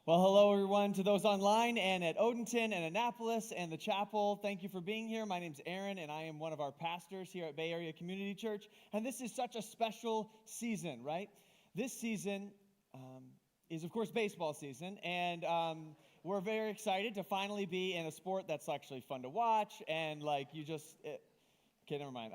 Well, hello everyone to those online and at Odenton and Annapolis and the chapel. Thank you for being here. My name's Aaron and I am one of our pastors here at Bay Area Community Church. And this is such a special season, right? This season is, of course, baseball season. And we're very excited to finally be in a sport that's actually fun to watch. And okay, never mind.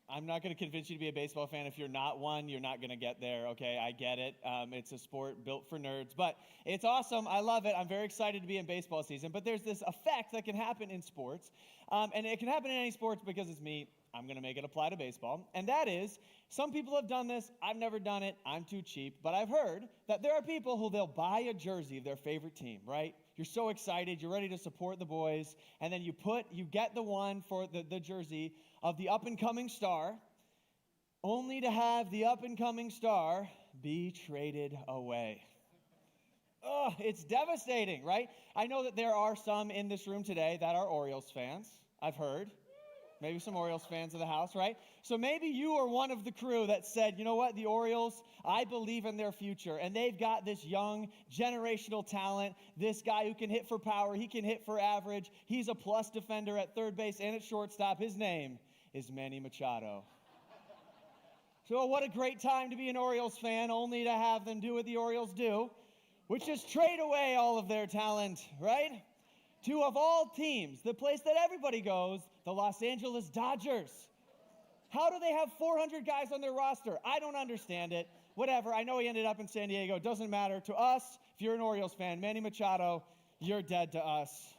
I'm not going to convince you to be a baseball fan. If you're not one, you're not going to get there, okay? I get it. It's a sport built for nerds. But it's awesome. I love it. I'm very excited to be in baseball season. But there's this effect that can happen in sports. And it can happen in any sports because it's me. I'm going to make it apply to baseball. And that is, some people have done this. I've never done it. I'm too cheap. But I've heard that there are people who they'll buy a jersey of their favorite team, right? You're so excited. You're ready to support the boys. And then you get the one for the jersey of the up-and-coming star, only to have the up-and-coming star be traded away. Oh, it's devastating, right? I know that there are some in this room today that are Orioles fans. I've heard. Maybe some Orioles fans of the house, right? So maybe you are one of the crew that said, you know what, the Orioles, I believe in their future. And they've got this young generational talent, this guy who can hit for power, he can hit for average. He's a plus defender at third base and at shortstop. His name is Manny Machado. So what a great time to be an Orioles fan, only to have them do what the Orioles do, which is trade away all of their talent, right? To, of all teams, the place that everybody goes, the Los Angeles Dodgers. How do they have 400 guys on their roster? I don't understand it. Whatever, I know he ended up in San Diego. It doesn't matter. To us, if you're an Orioles fan, Manny Machado, you're dead to us.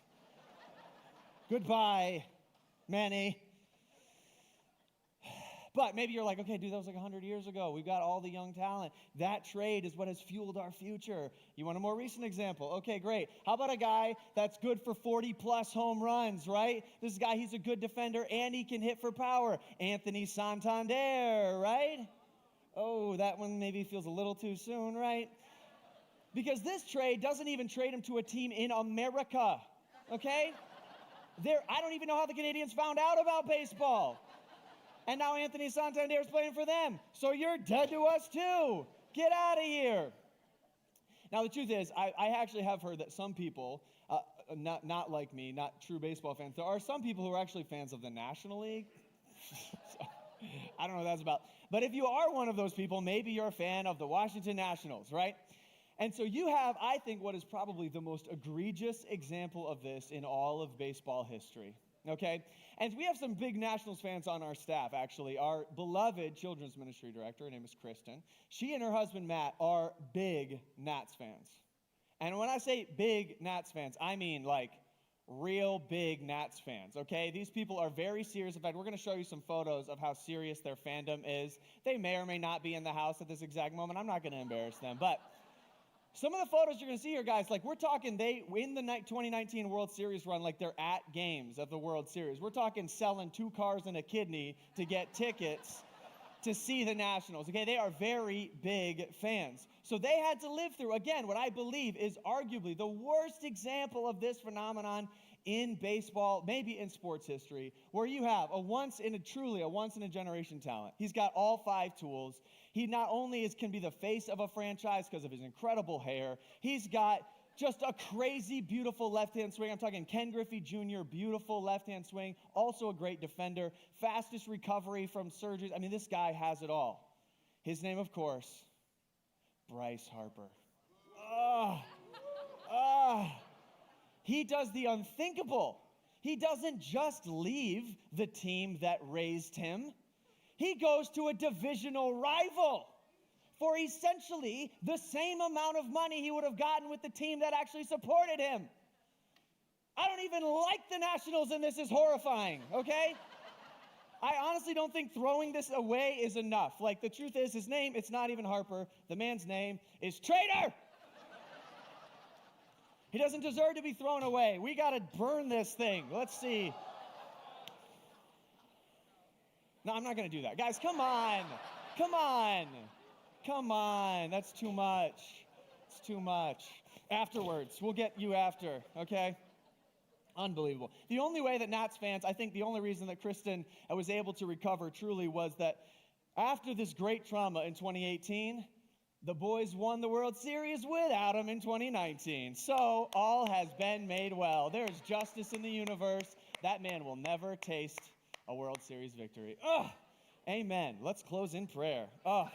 Goodbye, Manny. But maybe you're like, okay, dude, that was like 100 years ago. We've got all the young talent. That trade is what has fueled our future. You want a more recent example? Okay, great. How about a guy that's good for 40-plus home runs, right? This guy, he's a good defender, and he can hit for power. Anthony Santander, right? Oh, that one maybe feels a little too soon, right? Because this trade doesn't even trade him to a team in America, okay? I don't even know how the Canadians found out about baseball. And now Anthony Santander is playing for them. So you're dead to us too. Get out of here. Now, the truth is, I actually have heard that some people, not like me, not true baseball fans, there are some people who are actually fans of the National League. So, I don't know what that's about. But if you are one of those people, maybe you're a fan of the Washington Nationals, right? And so you have, I think, what is probably the most egregious example of this in all of baseball history. Okay? And we have some big Nationals fans on our staff, actually. Our beloved children's ministry director, her name is Kristen. She and her husband, Matt, are big Nats fans. And when I say big Nats fans, I mean like real big Nats fans, okay? These people are very serious. In fact, we're going to show you some photos of how serious their fandom is. They may or may not be in the house at this exact moment. I'm not going to embarrass them, but some of the photos you're going to see here, guys, like we're talking, they win the 2019 World Series run like they're at games of the World Series. We're talking selling 2 cars and a kidney to get tickets to see the Nationals. Okay, they are very big fans. So they had to live through, again, what I believe is arguably the worst example of this phenomenon in baseball, maybe in sports history, where you have truly a once-in-a-generation talent. He's got all 5 tools. He not only can be the face of a franchise because of his incredible hair, he's got just a crazy, beautiful left-hand swing. I'm talking Ken Griffey Jr., beautiful left-hand swing, also a great defender, fastest recovery from surgeries. I mean, this guy has it all. His name, of course, Bryce Harper. He does the unthinkable. He doesn't just leave the team that raised him. He goes to a divisional rival for essentially the same amount of money he would have gotten with the team that actually supported him. I don't even like the Nationals, and this is horrifying, okay? I honestly don't think throwing this away is enough. Like, the truth is, his name, it's not even Harper. The man's name is Traitor! He doesn't deserve to be thrown away. We got to burn this thing. Let's see. No, I'm not going to do that. Guys, come on. Come on. Come on. That's too much. It's too much. Afterwards. We'll get you after, okay? Unbelievable. The only way that Nats fans, I think the only reason that Kristen was able to recover truly was that after this great trauma in 2018, The boys won the World Series without him in 2019. So all has been made well. There's justice in the universe. That man will never taste a World Series victory. Ugh. Amen. Let's close in prayer. Ugh.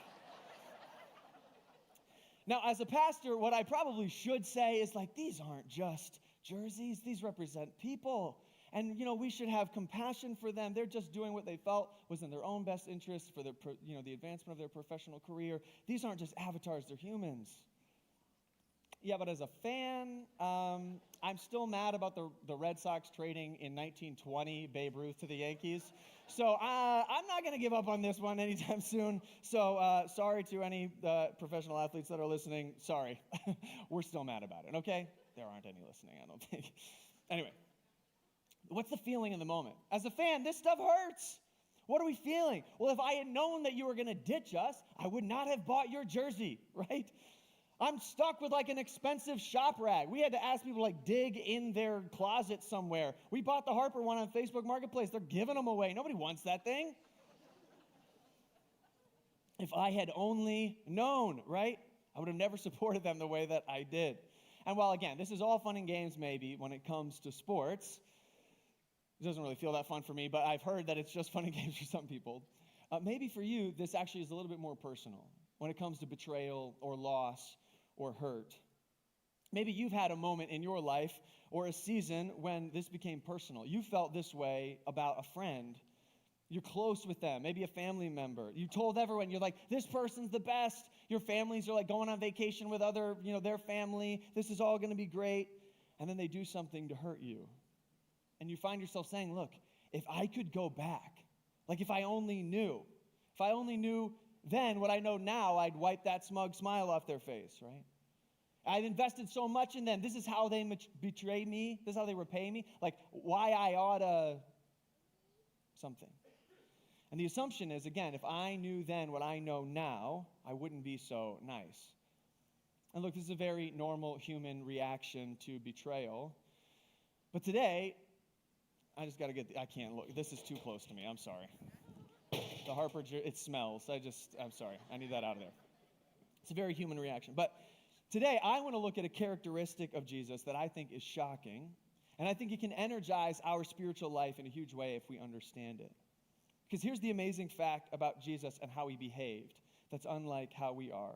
Now, as a pastor, what I probably should say is like, these aren't just jerseys. These represent people. And, we should have compassion for them. They're just doing what they felt was in their own best interest for their, the advancement of their professional career. These aren't just avatars, they're humans. Yeah, but as a fan, I'm still mad about the Red Sox trading in 1920 Babe Ruth to the Yankees. So I'm not going to give up on this one anytime soon. So sorry to any professional athletes that are listening. Sorry. We're still mad about it, okay? There aren't any listening, I don't think. Anyway. What's the feeling in the moment? As a fan, this stuff hurts. What are we feeling? Well, if I had known that you were going to ditch us, I would not have bought your jersey, right? I'm stuck with like an expensive shop rag. We had to ask people to like dig in their closet somewhere. We bought the Harper one on Facebook Marketplace. They're giving them away. Nobody wants that thing. If I had only known, right? I would have never supported them the way that I did. And while, again, this is all fun and games maybe when it comes to sports, it doesn't really feel that fun for me, but I've heard that it's just fun and games for some people. Maybe for you, this actually is a little bit more personal when it comes to betrayal or loss or hurt. Maybe you've had a moment in your life or a season when this became personal. You felt this way about a friend. You're close with them, maybe a family member. You told everyone, you're like, this person's the best. Your families are like going on vacation with other, their family. This is all going to be great. And then they do something to hurt you. And you find yourself saying, look, if I could go back, like if I only knew then what I know now, I'd wipe that smug smile off their face, right? I've invested so much in them. This is how they betray me. This is how they repay me. Like why I oughta something. And the assumption is, again, if I knew then what I know now, I wouldn't be so nice. And look, this is a very normal human reaction to betrayal. But today, I can't look. This is too close to me. I'm sorry. The Harper, it smells. I'm sorry. I need that out of there. It's a very human reaction. But today, I want to look at a characteristic of Jesus that I think is shocking. And I think it can energize our spiritual life in a huge way if we understand it. Because here's the amazing fact about Jesus and how he behaved that's unlike how we are.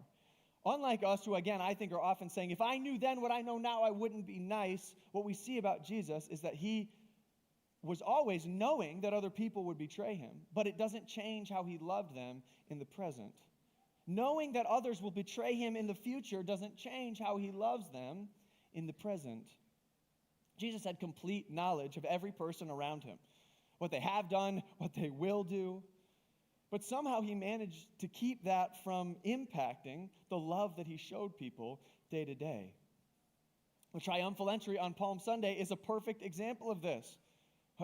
Unlike us, who again, I think are often saying, if I knew then what I know now, I wouldn't be nice. What we see about Jesus is that he was always knowing that other people would betray him, but it doesn't change how he loved them in the present. Knowing that others will betray him in the future doesn't change how he loves them in the present. Jesus had complete knowledge of every person around him, what they have done, what they will do. But somehow he managed to keep that from impacting the love that he showed people day to day. The triumphal entry on Palm Sunday is a perfect example of this.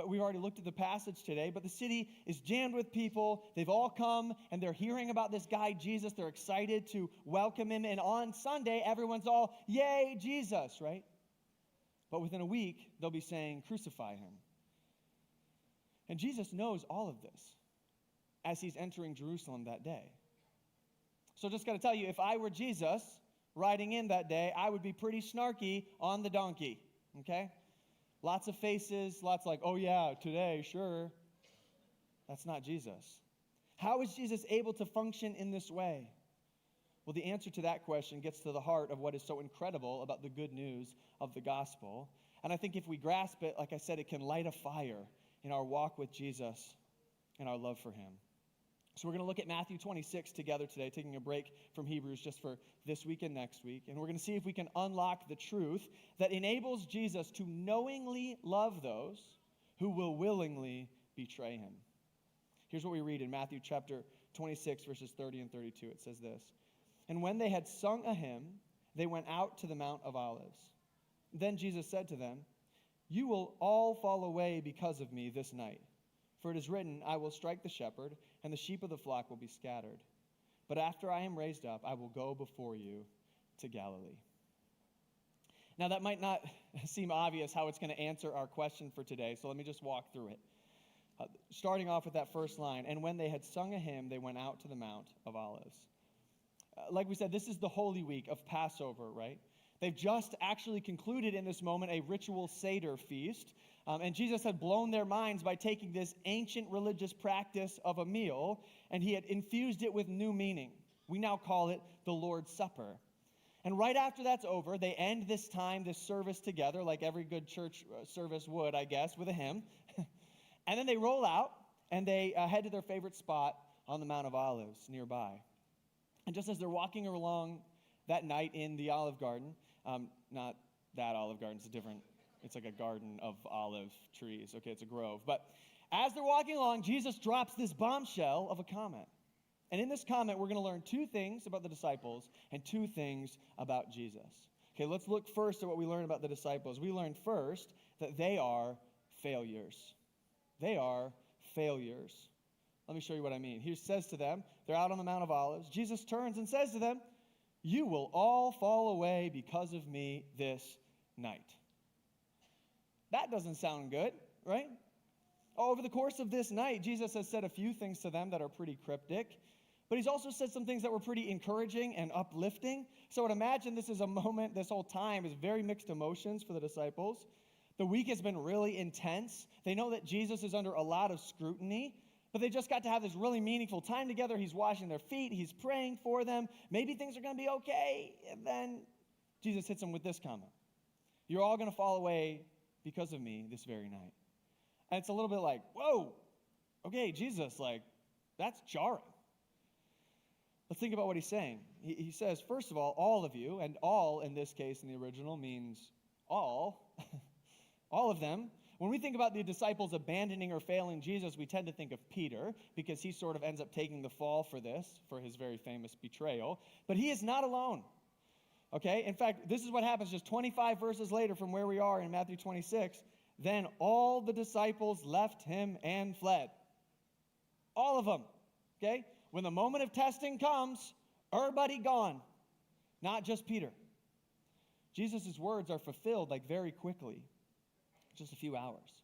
We've already looked at the passage today, but the city is jammed with people. They've all come, and they're hearing about this guy, Jesus. They're excited to welcome him. And on Sunday, everyone's all, yay, Jesus, right? But within a week, they'll be saying, crucify him. And Jesus knows all of this as he's entering Jerusalem that day. So just got to tell you, if I were Jesus riding in that day, I would be pretty snarky on the donkey, okay? Lots of faces, lots like, oh yeah, today, sure. That's not Jesus. How is Jesus able to function in this way? Well, the answer to that question gets to the heart of what is so incredible about the good news of the gospel. And I think if we grasp it, like I said, it can light a fire in our walk with Jesus and our love for him. So we're going to look at Matthew 26 together today, taking a break from Hebrews just for this week and next week. And we're going to see if we can unlock the truth that enables Jesus to knowingly love those who will willingly betray him. Here's what we read in Matthew chapter 26, verses 30 and 32. It says this, "And when they had sung a hymn, they went out to the Mount of Olives. Then Jesus said to them, 'You will all fall away because of me this night. For it is written, I will strike the shepherd, and the sheep of the flock will be scattered. But after I am raised up, I will go before you to Galilee.'" Now, that might not seem obvious how it's going to answer our question for today, so let me just walk through it. Starting off with that first line, "And when they had sung a hymn, they went out to the Mount of Olives." like we said, this is the Holy Week of Passover, right? They've just actually concluded in this moment a ritual Seder feast. And Jesus had blown their minds by taking this ancient religious practice of a meal, and he had infused it with new meaning. We now call it the Lord's Supper. And right after that's over, they end this service together, like every good church service would, I guess, with a hymn. And then they roll out, and they head to their favorite spot on the Mount of Olives nearby. And just as they're walking along that night in the Olive Garden, not that Olive Garden, it's like a garden of olive trees. Okay, it's a grove. But as they're walking along, Jesus drops this bombshell of a comment. And in this comment, we're going to learn two things about the disciples and two things about Jesus. Okay, let's look first at what we learn about the disciples. We learn first that they are failures. They are failures. Let me show you what I mean. He says to them, they're out on the Mount of Olives. Jesus turns and says to them, "You will all fall away because of me this night." That doesn't sound good, right? Over the course of this night, Jesus has said a few things to them that are pretty cryptic, but he's also said some things that were pretty encouraging and uplifting. So I would imagine this is a moment, this whole time is very mixed emotions for the disciples. The week has been really intense. They know that Jesus is under a lot of scrutiny, but they just got to have this really meaningful time together. He's washing their feet. He's praying for them. Maybe things are going to be okay. And then Jesus hits them with this comment. "You're all going to fall away because of me this very night." And it's a little bit like, whoa, okay, Jesus, like, that's jarring. Let's think about what he's saying. He says, first of all of you, and all in this case in the original means all, all of them. When we think about the disciples abandoning or failing Jesus, we tend to think of Peter, because he sort of ends up taking the fall for this, for his very famous betrayal. But he is not alone. Okay? In fact, this is what happens just 25 verses later from where we are in Matthew 26. Then all the disciples left him and fled. All of them. Okay? When the moment of testing comes, everybody gone. Not just Peter. Jesus' words are fulfilled like very quickly. Just a few hours.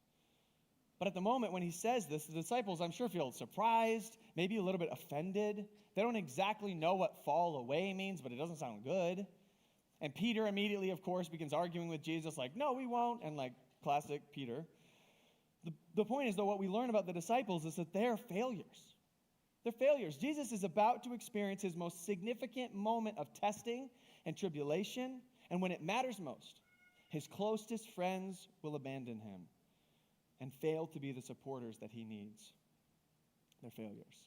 But at the moment when he says this, the disciples, I'm sure, feel surprised, maybe a little bit offended. They don't exactly know what fall away means, but it doesn't sound good. And Peter immediately, of course, begins arguing with Jesus, like, no, we won't, and like classic Peter. The point is, though, what we learn about the disciples is that they're failures. They're failures. Jesus is about to experience his most significant moment of testing and tribulation, and when it matters most, his closest friends will abandon him and fail to be the supporters that he needs. They're failures.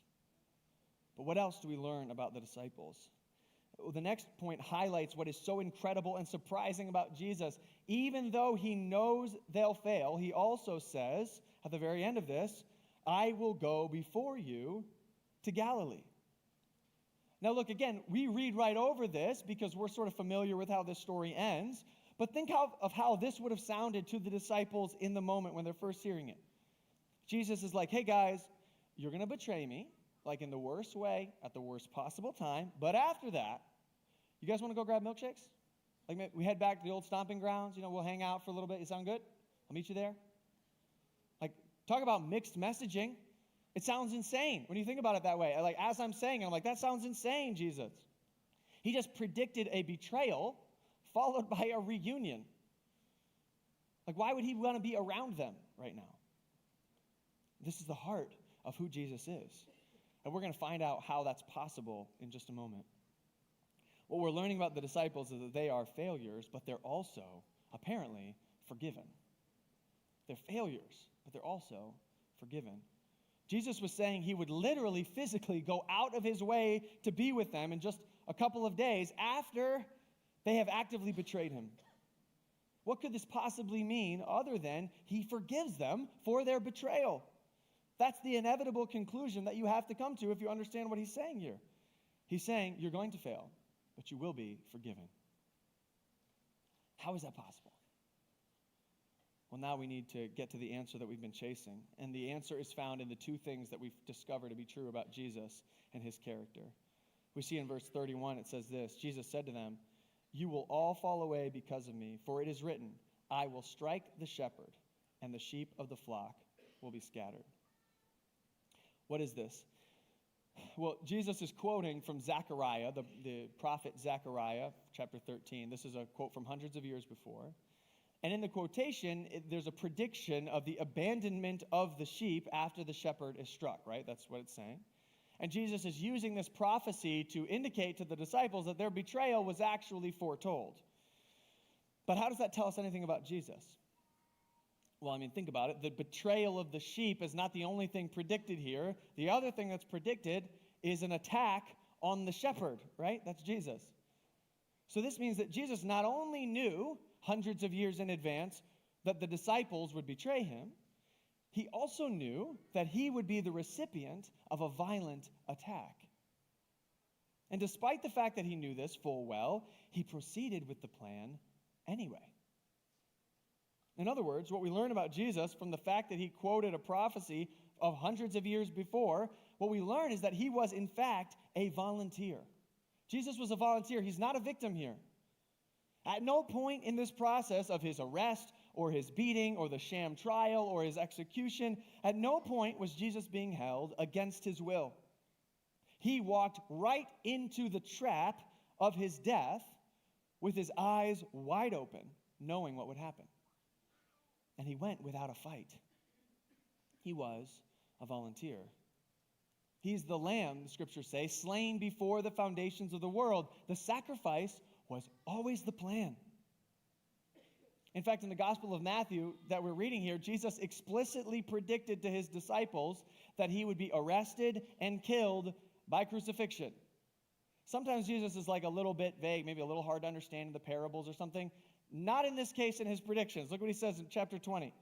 But what else do we learn about the disciples? Well, the next point highlights what is so incredible and surprising about Jesus. Even though he knows they'll fail, he also says at the very end of this, "I will go before you to Galilee." Now look, again, we read right over this because we're sort of familiar with how this story ends. But think of how this would have sounded to the disciples in the moment when they're first hearing it. Jesus is like, hey guys, you're going to betray me, like in the worst way, at the worst possible time. But after that, you guys want to go grab milkshakes? Like we head back to the old stomping grounds. We'll hang out for a little bit. You sound good? I'll meet you there. Like, talk about mixed messaging. It sounds insane when you think about it that way. Like, as I'm saying, I'm like, that sounds insane, Jesus. He just predicted a betrayal followed by a reunion. Like, why would he want to be around them right now? This is the heart of who Jesus is. And we're going to find out how that's possible in just a moment. What we're learning about the disciples is that they are failures, but they're also, apparently, forgiven. They're failures, but they're also forgiven. Jesus was saying he would literally, physically go out of his way to be with them in just a couple of days after they have actively betrayed him. What could this possibly mean other than he forgives them for their betrayal? That's the inevitable conclusion that you have to come to if you understand what he's saying here. He's saying you're going to fail, but you will be forgiven. How is that possible? Well, now we need to get to the answer that we've been chasing. And the answer is found in the two things that we've discovered to be true about Jesus and his character. We see in verse 31, it says this, Jesus said to them, "You will all fall away because of me, for it is written, I will strike the shepherd, and the sheep of the flock will be scattered." What is this? Well, Jesus is quoting from Zechariah, the prophet Zechariah, chapter 13. This is a quote from hundreds of years before. And in the quotation, there's a prediction of the abandonment of the sheep after the shepherd is struck, right? That's what it's saying. And Jesus is using this prophecy to indicate to the disciples that their betrayal was actually foretold. But how does that tell us anything about Jesus? Well, I mean, think about it. The betrayal of the sheep is not the only thing predicted here. The other thing that's predicted is an attack on the shepherd, right? That's Jesus. So this means that Jesus not only knew hundreds of years in advance that the disciples would betray him, he also knew that he would be the recipient of a violent attack. And despite the fact that he knew this full well, he proceeded with the plan anyway. In other words, what we learn about Jesus from the fact that he quoted a prophecy of hundreds of years before, what we learn is that he was, in fact, a volunteer. Jesus was a volunteer. He's not a victim here. At no point in this process of his arrest or his beating or the sham trial or his execution, at no point was Jesus being held against his will. He walked right into the trap of his death with his eyes wide open, knowing what would happen. And he went without a fight. He was a volunteer. He's the lamb, the scriptures say, slain before the foundations of the world. The sacrifice was always the plan. In fact, in the Gospel of Matthew that we're reading here, Jesus explicitly predicted to his disciples that he would be arrested and killed by crucifixion. Sometimes Jesus is like a little bit vague, maybe a little hard to understand in the parables or something. Not in this case in his predictions. Look what he says in chapter 20.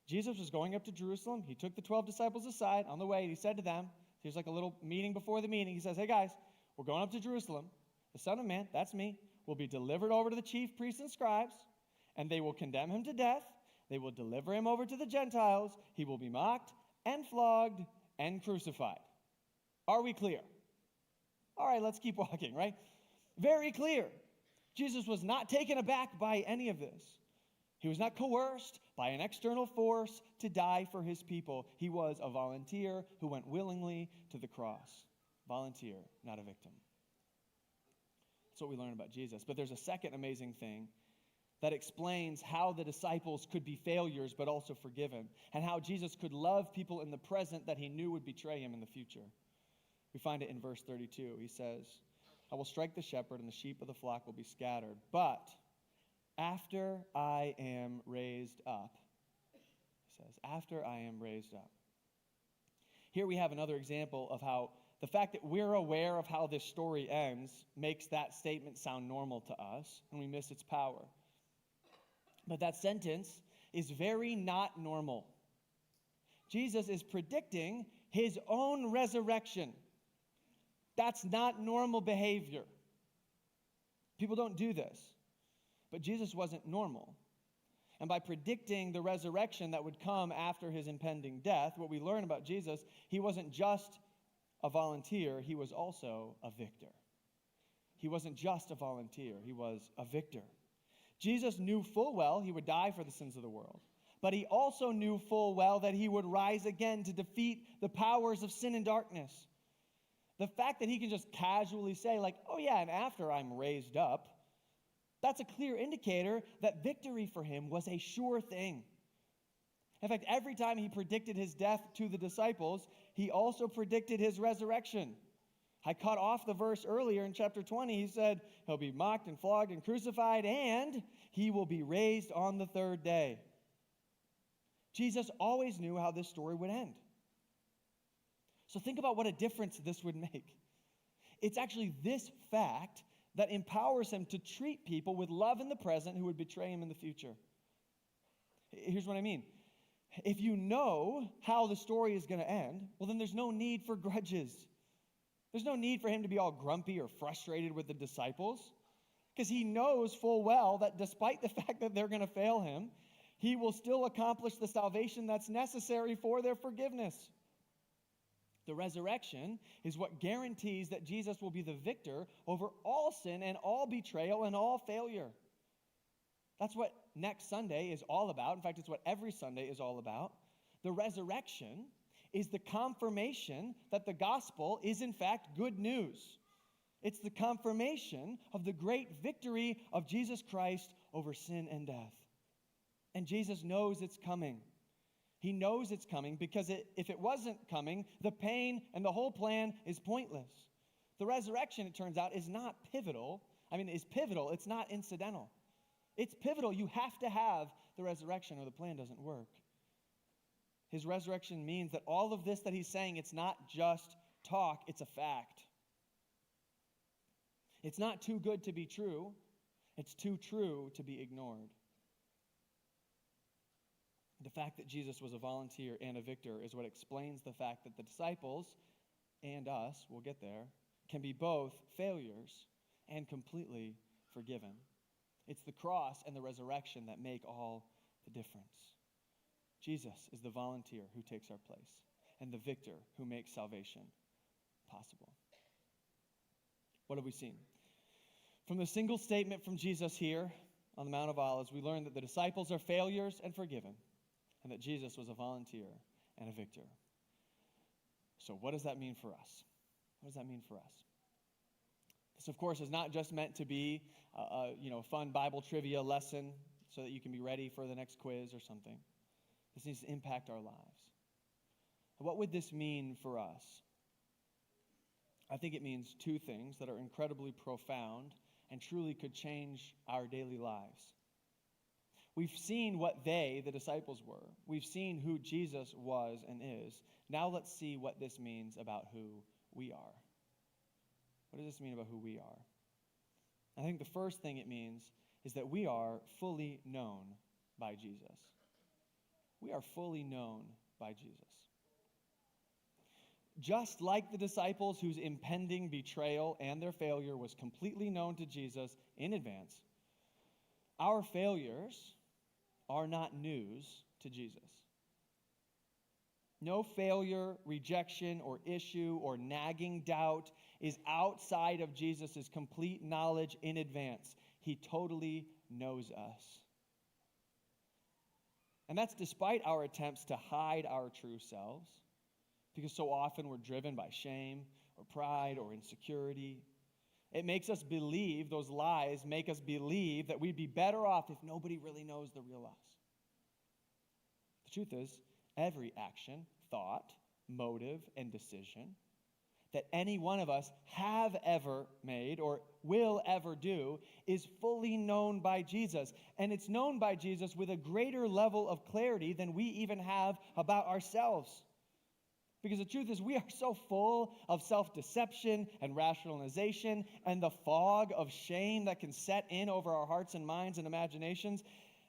Jesus was going up to Jerusalem. He took the 12 disciples aside on the way, and he said to them, here's like a little meeting before the meeting. He says, hey guys, we're going up to Jerusalem. The Son of Man, that's me, will be delivered over to the chief priests and scribes, and they will condemn him to death. They will deliver him over to the Gentiles. He will be mocked and flogged and crucified. Are we clear? All right, let's keep walking, right? Very clear. Jesus was not taken aback by any of this. He was not coerced by an external force to die for his people. He was a volunteer who went willingly to the cross. Volunteer, not a victim. That's what we learn about Jesus. But there's a second amazing thing that explains how the disciples could be failures but also forgiven, and how Jesus could love people in the present that he knew would betray him in the future. We find it in verse 32. He says, I will strike the shepherd, and the sheep of the flock will be scattered. But after I am raised up, he says, after I am raised up. Here we have another example of how the fact that we're aware of how this story ends makes that statement sound normal to us, and we miss its power. But that sentence is very not normal. Jesus is predicting his own resurrection. That's not normal behavior. People don't do this. But Jesus wasn't normal. And by predicting the resurrection that would come after his impending death, what we learn about Jesus, he wasn't just a volunteer, he was also a victor. He wasn't just a volunteer, he was a victor. Jesus knew full well he would die for the sins of the world. But he also knew full well that he would rise again to defeat the powers of sin and darkness. The fact that he can just casually say, like, oh yeah, and after I'm raised up, that's a clear indicator that victory for him was a sure thing. In fact, every time he predicted his death to the disciples, he also predicted his resurrection. I cut off the verse earlier in chapter 20. He said, he'll be mocked and flogged and crucified, and he will be raised on the third day. Jesus always knew how this story would end. So think about what a difference this would make. It's actually this fact that empowers him to treat people with love in the present who would betray him in the future. Here's what I mean. If you know how the story is going to end, well, then there's no need for grudges. There's no need for him to be all grumpy or frustrated with the disciples, because he knows full well that despite the fact that they're going to fail him, he will still accomplish the salvation that's necessary for their forgiveness. The resurrection is what guarantees that Jesus will be the victor over all sin and all betrayal and all failure. That's what next Sunday is all about. In fact, it's what every Sunday is all about. The resurrection is the confirmation that the gospel is in fact good news. It's the confirmation of the great victory of Jesus Christ over sin and death. And Jesus knows it's coming. He knows it's coming because if it wasn't coming, the pain and the whole plan is pointless. The resurrection, it turns out, is not pivotal. Is pivotal. It's not incidental. It's pivotal. You have to have the resurrection or the plan doesn't work. His resurrection means that all of this that he's saying, it's not just talk, it's a fact. It's not too good to be true. It's too true to be ignored. The fact that Jesus was a volunteer and a victor is what explains the fact that the disciples and us, we'll get there, can be both failures and completely forgiven. It's the cross and the resurrection that make all the difference. Jesus is the volunteer who takes our place and the victor who makes salvation possible. What have we seen? From the single statement from Jesus here on the Mount of Olives, we learn that the disciples are failures and forgiven, and that Jesus was a volunteer and a victor. So what does that mean for us? What does that mean for us? This, of course, is not just meant to be a fun Bible trivia lesson so that you can be ready for the next quiz or something. This needs to impact our lives. What would this mean for us? I think it means two things that are incredibly profound and truly could change our daily lives. We've seen what the disciples were. We've seen who Jesus was and is. Now let's see what this means about who we are. What does this mean about who we are? I think the first thing it means is that we are fully known by Jesus. We are fully known by Jesus. Just like the disciples whose impending betrayal and their failure was completely known to Jesus in advance, our failures are not news to Jesus. No failure, rejection, or issue, or nagging doubt is outside of Jesus' complete knowledge in advance. He totally knows us. And that's despite our attempts to hide our true selves, because so often we're driven by shame, or pride, or insecurity. It makes us believe, those lies make us believe that we'd be better off if nobody really knows the real us. The truth is, every action, thought, motive, and decision that any one of us have ever made or will ever do is fully known by Jesus. And it's known by Jesus with a greater level of clarity than we even have about ourselves. Because the truth is, we are so full of self-deception and rationalization and the fog of shame that can set in over our hearts and minds and imaginations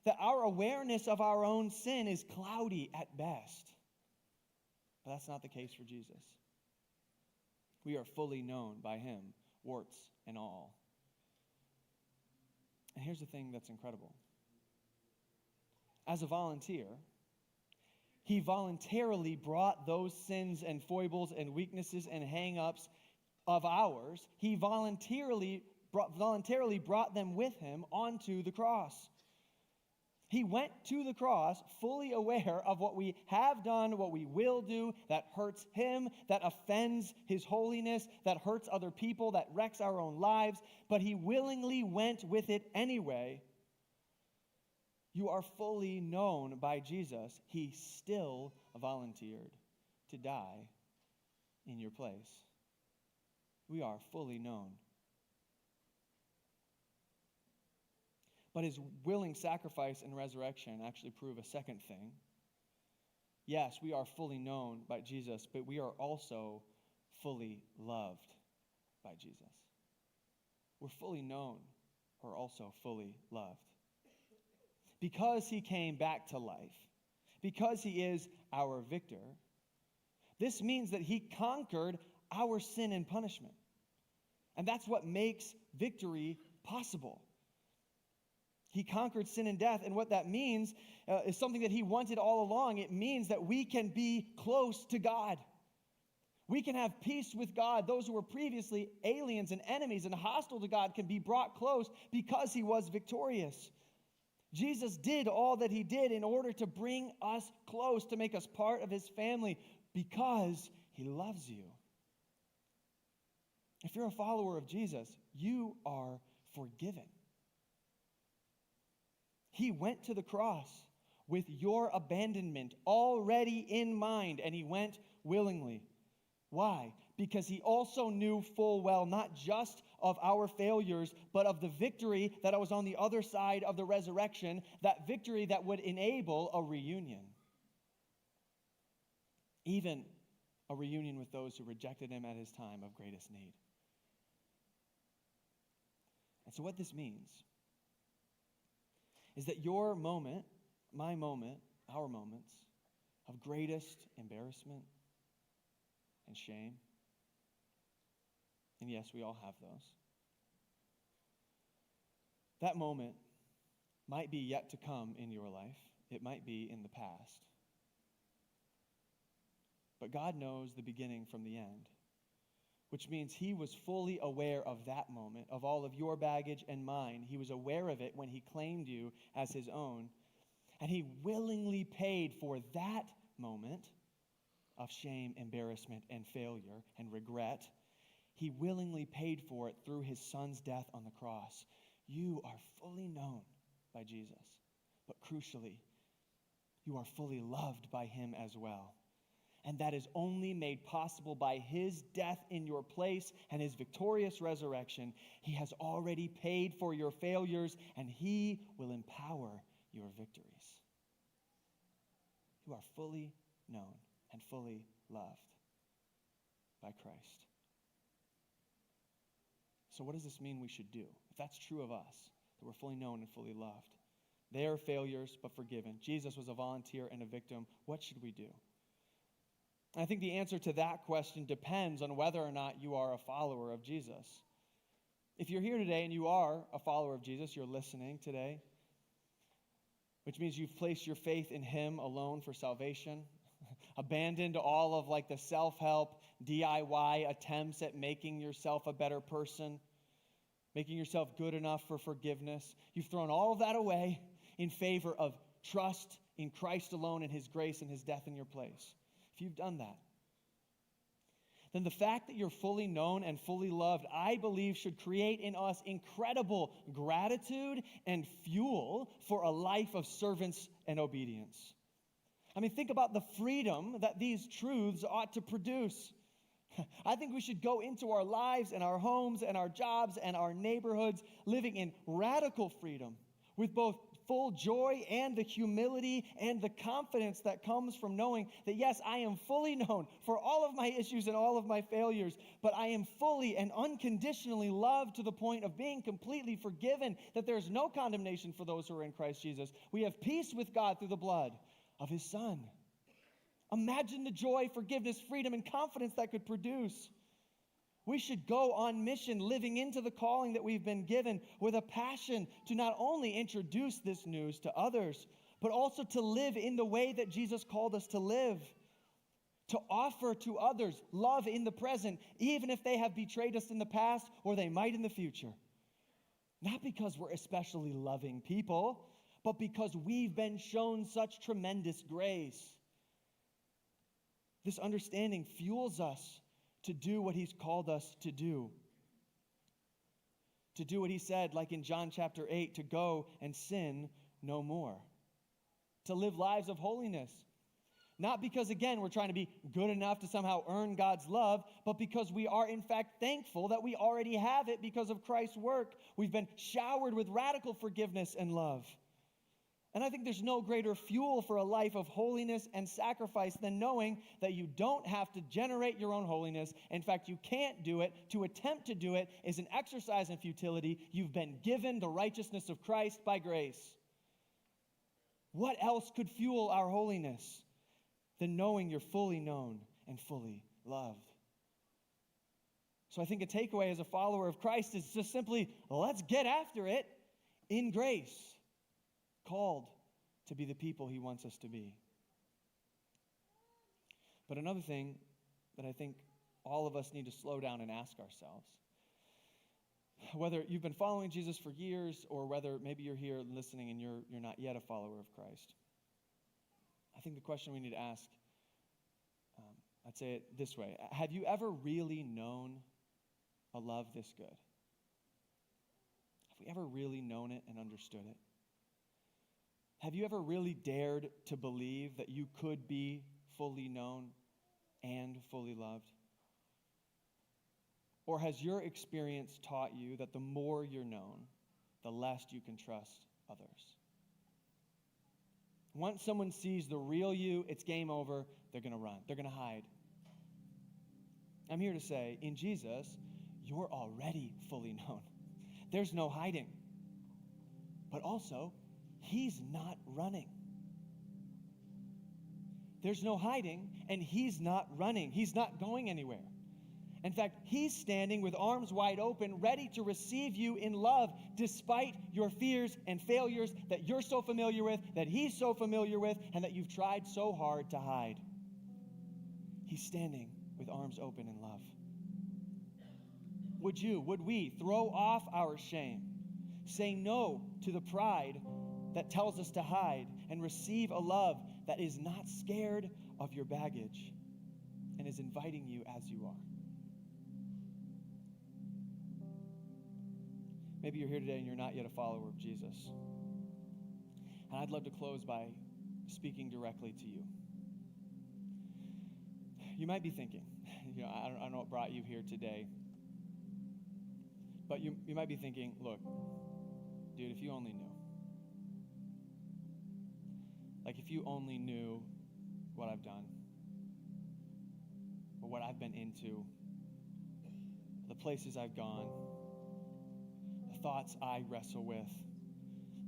that our awareness of our own sin is cloudy at best. But that's not the case for Jesus. We are fully known by him, warts and all. And here's the thing that's incredible. As a volunteer, he voluntarily brought those sins and foibles and weaknesses and hang-ups of ours. He voluntarily brought them with him onto the cross. He went to the cross fully aware of what we have done, what we will do, that hurts him, that offends his holiness, that hurts other people, that wrecks our own lives, but he willingly went with it anyway. You are fully known by Jesus. He still volunteered to die in your place. We are fully known. But his willing sacrifice and resurrection actually prove a second thing. Yes, we are fully known by Jesus, but we are also fully loved by Jesus. We're fully known, we're also fully loved. Because he came back to life, because he is our victor, this means that he conquered our sin and punishment. And that's what makes victory possible. He conquered sin and death, and what that means is something that he wanted all along. It means that we can be close to God. We can have peace with God. Those who were previously aliens and enemies and hostile to God can be brought close because he was victorious. Jesus did all that he did in order to bring us close, to make us part of his family. because he loves you. If you're a follower of Jesus, you are forgiven. He went to the cross with your abandonment already in mind, and he went willingly. Why? Because he also knew full well not just of our failures, but of the victory that was on the other side of the resurrection, that victory that would enable a reunion. Even a reunion with those who rejected him at his time of greatest need. And so what this means is that your moment, my moment, our moments of greatest embarrassment and shame, and yes, we all have those, that moment might be yet to come in your life. It might be in the past. But God knows the beginning from the end, which means he was fully aware of that moment, of all of your baggage and mine. He was aware of it when he claimed you as his own, and he willingly paid for that moment of shame, embarrassment, and failure and regret. He willingly paid for it through his son's death on the cross. You are fully known by Jesus, but crucially, you are fully loved by him as well. And that is only made possible by his death in your place and his victorious resurrection. He has already paid for your failures, and he will empower your victories. You are fully known and fully loved by Christ. So what does this mean we should do? If that's true of us, that we're fully known and fully loved, they are failures but forgiven. Jesus was a volunteer and a victim. What should we do? I think the answer to that question depends on whether or not you are a follower of Jesus. If you're here today and you are a follower of Jesus, you're listening today, which means you've placed your faith in him alone for salvation, abandoned all of like the self-help, DIY attempts at making yourself a better person, making yourself good enough for forgiveness. You've thrown all of that away in favor of trust in Christ alone and his grace and his death in your place. If you've done that, then the fact that you're fully known and fully loved, I believe, should create in us incredible gratitude and fuel for a life of servants and obedience. I mean, think about the freedom that these truths ought to produce. I think we should go into our lives and our homes and our jobs and our neighborhoods living in radical freedom with both full joy and the humility and the confidence that comes from knowing that, yes, I am fully known for all of my issues and all of my failures, but I am fully and unconditionally loved to the point of being completely forgiven, that there's no condemnation for those who are in Christ Jesus. We have peace with God through the blood of his Son. Imagine the joy, forgiveness, freedom, and confidence that could produce. We should go on mission, living into the calling that we've been given with a passion to not only introduce this news to others, but also to live in the way that Jesus called us to live, to offer to others love in the present, even if they have betrayed us in the past or they might in the future. Not because we're especially loving people, but because we've been shown such tremendous grace. This understanding fuels us to do what he's called us to do. To do what he said, like in John chapter 8, to go and sin no more. To live lives of holiness. Not because, again, we're trying to be good enough to somehow earn God's love, but because we are, in fact, thankful that we already have it because of Christ's work. We've been showered with radical forgiveness and love. And I think there's no greater fuel for a life of holiness and sacrifice than knowing that you don't have to generate your own holiness. In fact, you can't do it. To attempt to do it is an exercise in futility. You've been given the righteousness of Christ by grace. What else could fuel our holiness than knowing you're fully known and fully loved? So I think a takeaway as a follower of Christ is just simply, let's get after it in grace. Called to be the people he wants us to be. But another thing that I think all of us need to slow down and ask ourselves, whether you've been following Jesus for years or whether maybe you're here listening and you're not yet a follower of Christ, I think the question we need to ask, I'd say it this way. Have you ever really known a love this good? Have we ever really known it and understood it? Have you ever really dared to believe that you could be fully known and fully loved? Or has your experience taught you that the more you're known, the less you can trust others? Once someone sees the real you, it's game over. They're going to run. They're going to hide. I'm here to say, in Jesus, you're already fully known. There's no hiding. But also, he's not running. There's no hiding, and he's not running. He's not going anywhere. In fact, he's standing with arms wide open, ready to receive you in love, despite your fears and failures that you're so familiar with, that he's so familiar with, and that you've tried so hard to hide. He's standing with arms open in love. Would we throw off our shame, say no to the pride that tells us to hide, and receive a love that is not scared of your baggage and is inviting you as you are? Maybe you're here today and you're not yet a follower of Jesus. And I'd love to close by speaking directly to you. You might be thinking, I don't know what brought you here today, but you might be thinking, look, dude, if you only knew. Like, if you only knew what I've done, or what I've been into, the places I've gone, the thoughts I wrestle with,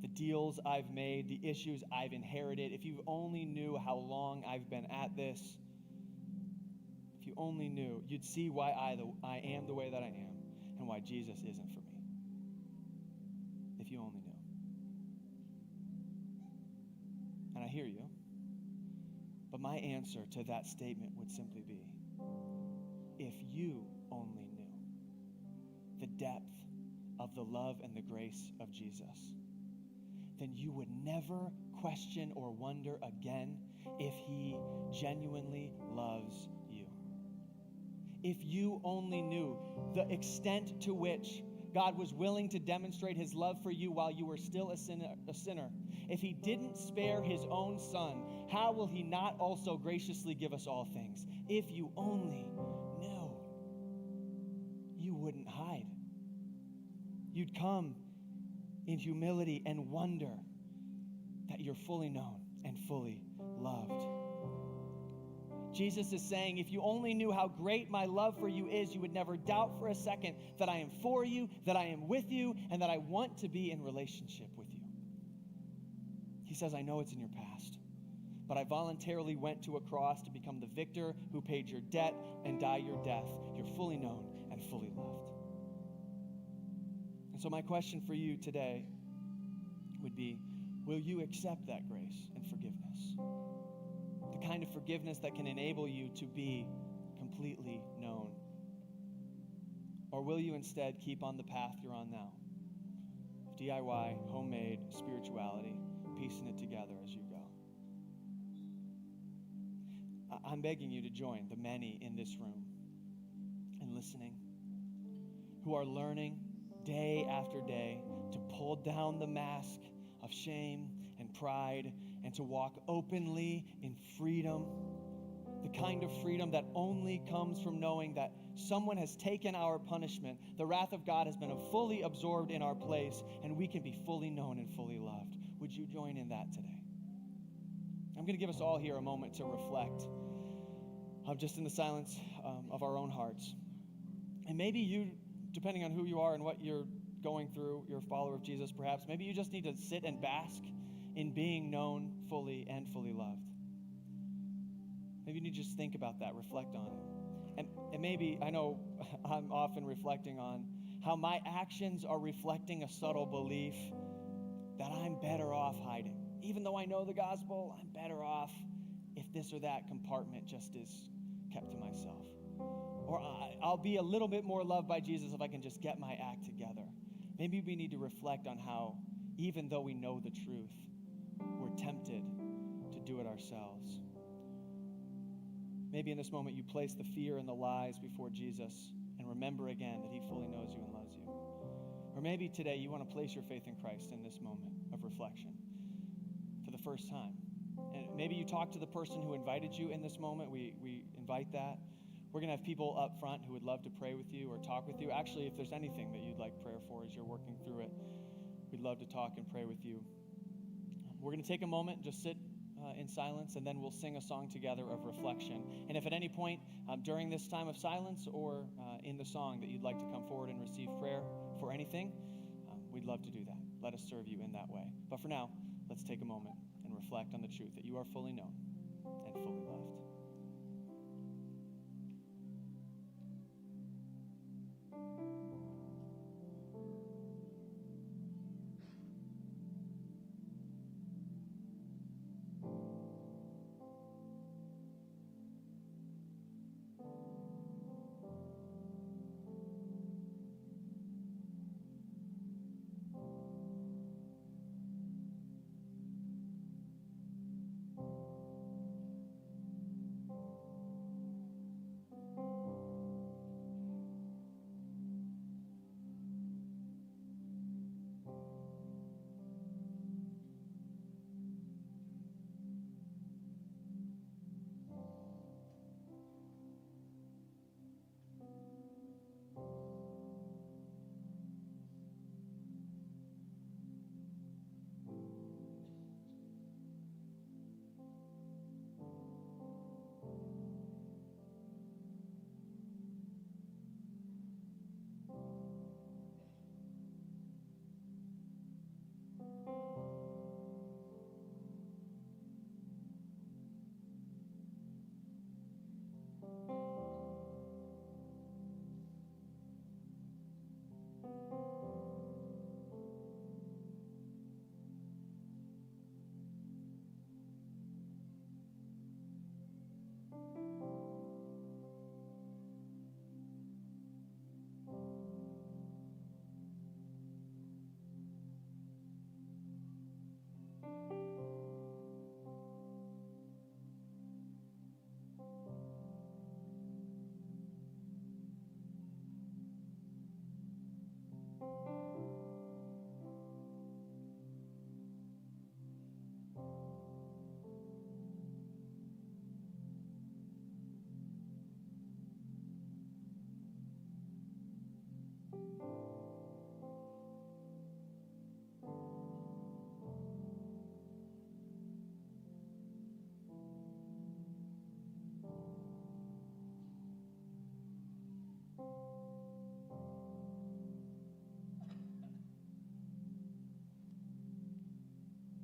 the deals I've made, the issues I've inherited. If you only knew how long I've been at this, if you only knew, you'd see why I am the way that I am and why Jesus isn't for me. If you only knew. And I hear you, but my answer to that statement would simply be, if you only knew the depth of the love and the grace of Jesus, then you would never question or wonder again if he genuinely loves you. If you only knew the extent to which God was willing to demonstrate his love for you while you were still a sinner. If he didn't spare his own son, how will he not also graciously give us all things? If you only knew, you wouldn't hide. You'd come in humility and wonder that you're fully known and fully loved. Jesus is saying, if you only knew how great my love for you is, you would never doubt for a second that I am for you, that I am with you, and that I want to be in relationship with you. He says, I know it's in your past, but I voluntarily went to a cross to become the victor who paid your debt and die your death. You're fully known and fully loved. And so my question for you today would be, will you accept that grace and forgiveness? The kind of forgiveness that can enable you to be completely known? Or will you instead keep on the path you're on now? DIY, homemade spirituality, piecing it together as you go. I'm begging you to join the many in this room and listening who are learning day after day to pull down the mask of shame and pride and to walk openly in freedom, the kind of freedom that only comes from knowing that someone has taken our punishment. The wrath of God has been fully absorbed in our place, and we can be fully known and fully loved. Would you join in that today? I'm going to give us all here a moment to reflect, just in the silence of our own hearts. And maybe you, depending on who you are and what you're going through, you're a follower of Jesus perhaps, maybe you just need to sit and bask in being known fully and fully loved. Maybe you need to just think about that, reflect on it. And maybe, I know I'm often reflecting on how my actions are reflecting a subtle belief that I'm better off hiding. Even though I know the gospel, I'm better off if this or that compartment just is kept to myself. Or I'll be a little bit more loved by Jesus if I can just get my act together. Maybe we need to reflect on how, even though we know the truth, we're tempted to do it ourselves. Maybe in this moment you place the fear and the lies before Jesus and remember again that he fully knows you and loves you. Or maybe today you want to place your faith in Christ in this moment of reflection for the first time. And maybe you talk to the person who invited you in this moment. We invite that. We're going to have people up front who would love to pray with you or talk with you. Actually, if there's anything that you'd like prayer for as you're working through it, we'd love to talk and pray with you. We're going to take a moment and just sit in silence, and then we'll sing a song together of reflection. And if at any point during this time of silence or in the song that you'd like to come forward and receive prayer for anything, we'd love to do that. Let us serve you in that way. But for now, let's take a moment and reflect on the truth that you are fully known and fully loved.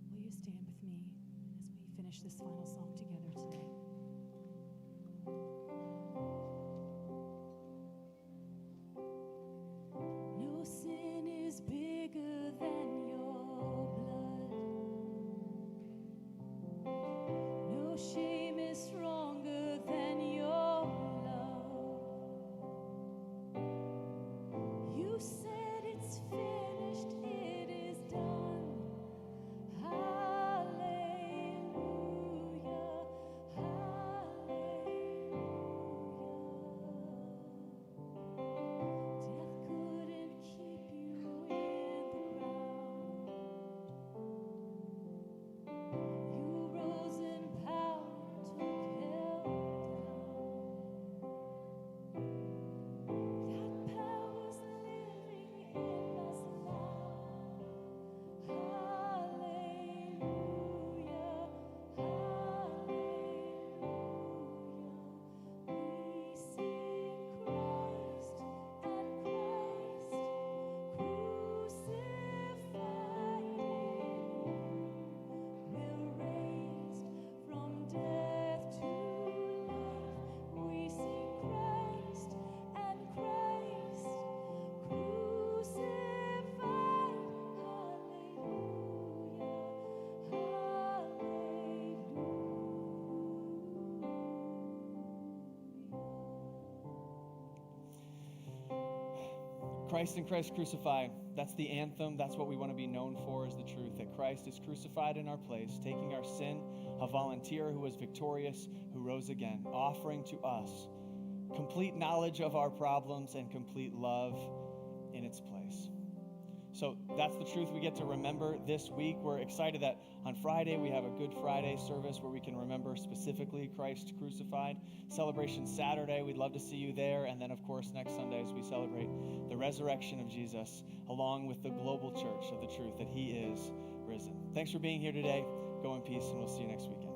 Will you stand with me as we finish this final song together today? No sin is bigger than your blood. No shame is stronger than your love. You said it's finished, it is done. Hallelujah, hallelujah. Death couldn't keep you in the ground. You rose in power, took hell down. That power's living in us now. Hallelujah, hallelujah. We sing Christ and Christ crucified in you. We're raised from death to life. We sing Christ and Christ crucified. Christ and Christ crucified. That's the anthem. That's what we want to be known for, is the truth that Christ is crucified in our place, taking our sin a volunteer who was victorious, who rose again, offering to us complete knowledge of our problems and complete love in its place. So that's the truth we get to remember this week. We're excited that on Friday we have a Good Friday service where we can remember specifically Christ crucified. Celebration Saturday, we'd love to see you there. And then, of course, next Sunday as we celebrate the resurrection of Jesus along with the global church of the truth that he is risen. Thanks for being here today. Go in peace, and we'll see you next weekend.